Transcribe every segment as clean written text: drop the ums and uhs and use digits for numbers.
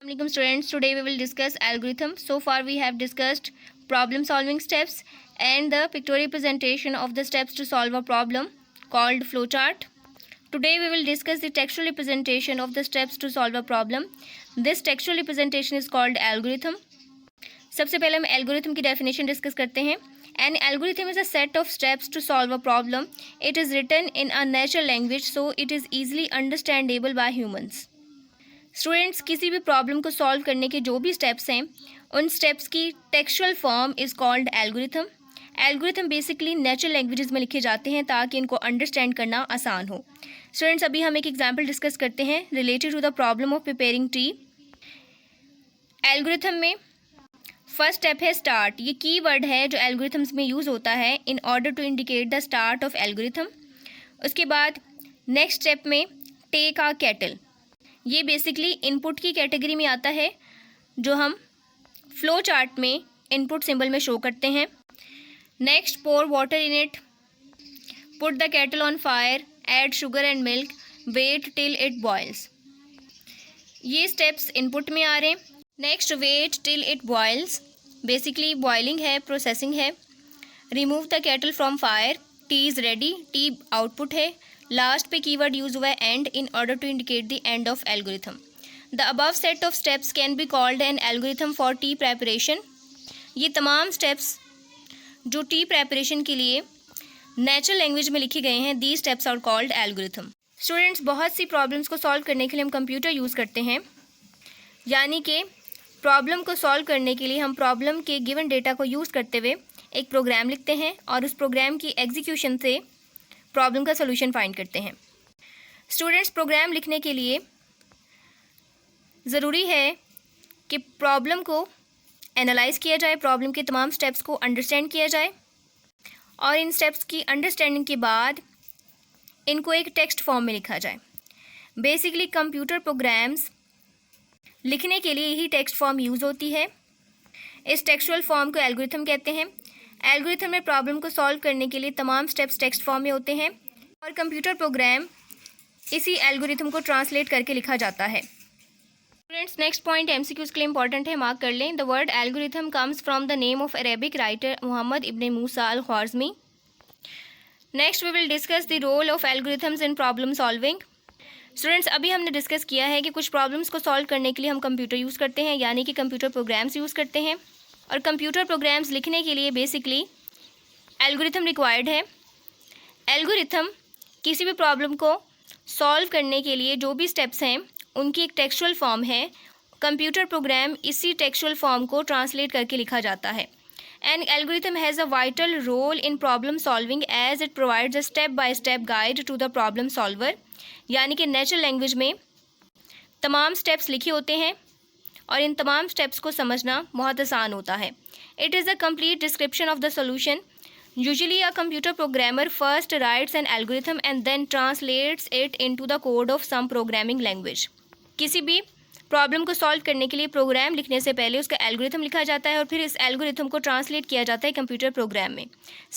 Assalamualaikum students, today we will discuss algorithm. So far we have discussed problem solving steps and the pictorial presentation of the steps to solve a problem called flowchart. Today we will discuss the textual representation of the steps to solve a problem. This textual representation is called algorithm. सबसे पहले हम algorithm की definition discuss करते हैं. An algorithm is a set of steps to solve a problem. It is written in a natural language so it is easily understandable by humans. Students, किसी भी problem को solve करने के जो भी स्टेप्स हैं उन स्टेप्स की textual form is called algorithm. Algorithm basically natural languages में लिखे जाते हैं ताकि इनको अंडरस्टैंड करना आसान हो. स्टूडेंट्स, अभी हम एक एग्जांपल डिस्कस करते हैं related to the problem of preparing tea. Algorithm में फर्स्ट स्टेप है स्टार्ट. ये की वर्ड है जो एल्गोरिथम्स में यूज़ होता है in order to indicate the start of algorithm. उसके बाद नेक्स्ट स्टेप में टेक अ केटल. ये बेसिकली इनपुट की कैटेगरी में आता है जो हम फ्लो चार्ट में इनपुट सिंबल में शो करते हैं. Next pour water in it, put the kettle on fire, add sugar and milk, wait till it boils. ये स्टेप्स इनपुट में आ रहे हैं. Next wait till it boils, basically boiling है, प्रोसेसिंग है. Remove the kettle from fire, tea is ready, tea output है. Last पे keyword use हुआ है and in order to indicate the end of algorithm. The above set of steps can be called an algorithm for tea preparation. ये तमाम steps जो T preparation के लिए natural language में लिखे गए हैं, these steps are called algorithm. Students, बहुत सी प्रॉब्लम्स को सॉल्व करने के लिए हम कंप्यूटर यूज़ करते हैं. यानी कि प्रॉब्लम को सॉल्व करने के लिए हम प्रॉब्लम के गिवन डेटा को यूज़ करते हुए एक प्रोग्राम लिखते हैं और उस प्रोग्राम की एग्जीक्यूशन से प्रॉब्लम का सॉल्यूशन फाइंड करते हैं. स्टूडेंट्स, प्रोग्राम लिखने के लिए ज़रूरी है कि प्रॉब्लम को एनालाइज किया जाए, प्रॉब्लम के तमाम स्टेप्स को अंडरस्टैंड किया जाए और इन स्टेप्स की अंडरस्टैंडिंग के बाद इनको एक टेक्स्ट फॉर्म में लिखा जाए. बेसिकली कंप्यूटर प्रोग्राम्स लिखने के लिए यही टेक्स्ट फॉर्म यूज़ होती है. इस टेक्सचुअल फॉर्म को एल्गोरिथम कहते हैं. एल्गोरिथम में प्रॉब्लम को सॉल्व करने के लिए तमाम स्टेप्स टेक्स्ट फॉर्म में होते हैं और कंप्यूटर प्रोग्राम इसी एल्गोरिथम को ट्रांसलेट करके लिखा जाता है. स्टूडेंट्स, नेक्स्ट पॉइंट एमसीक्यूज़ के लिए इंपॉर्टेंट है, मार्क कर लें. The word algorithm comes from the name of Arabic writer Muhammad ibn Musa al Khwarizmi. Next we will discuss the role of algorithms in problem solving. Students, अभी हमने discuss किया है कि कुछ प्रॉब्लम्स को सॉल्व करने के लिए हम कंप्यूटर यूज़ करते हैं, यानी कि कंप्यूटर प्रोग्राम्स यूज़ करते हैं. और कंप्यूटर प्रोग्राम्स लिखने के लिए बेसिकली एल्गोरिथम रिक्वायर्ड है. एल्गोरिथम किसी भी प्रॉब्लम को सॉल्व करने के लिए जो भी स्टेप्स हैं उनकी एक टेक्सचुअल फॉर्म है. कंप्यूटर प्रोग्राम इसी टेक्सचुअल फॉर्म को ट्रांसलेट करके लिखा जाता है. And algorithm has a vital role in problem solving as it provides a step by step guide to the problem solver. यानी कि नेचुरल लैंग्वेज में तमाम स्टेप्स लिखे होते हैं और इन तमाम स्टेप्स को समझना बहुत आसान होता है. It is a complete description of the solution. Usually a computer programmer first writes an algorithm and then translates it into the code of some programming language. किसी भी प्रॉब्लम को सॉल्व करने के लिए प्रोग्राम लिखने से पहले उसका एल्गोरिथम लिखा जाता है और फिर इस एल्गोरिथम को ट्रांसलेट किया जाता है कंप्यूटर प्रोग्राम में.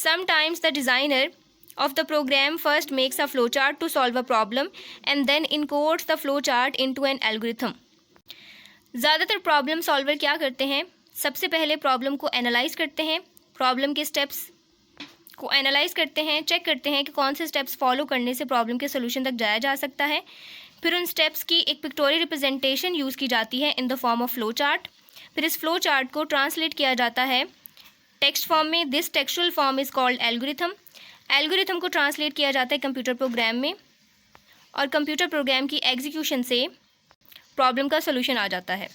Sometimes the designer of the program first makes a flowchart to solve a problem and then encodes the flowchart into an algorithm. ज़्यादातर प्रॉब्लम सॉल्वर क्या करते हैं, सबसे पहले प्रॉब्लम को एनालाइज करते हैं, प्रॉब्लम के स्टेप्स को एनालाइज करते हैं, चेक करते हैं कि कौन से स्टेप्स फॉलो करने से प्रॉब्लम के सोल्यूशन तक जाया जा सकता है. फिर उन स्टेप्स की एक पिक्टोरियल रिप्रेजेंटेशन यूज़ की जाती है in the form of flow chart. फिर इस फ्लो चार्ट को ट्रांसलेट किया जाता है टेक्स्ट फॉर्म में. This textual form is called algorithm. Algorithm को ट्रांसलेट किया जाता है कंप्यूटर प्रोग्राम में और कंप्यूटर प्रोग्राम की एग्जीक्यूशन से प्रॉब्लम का सॉल्यूशन आ जाता है.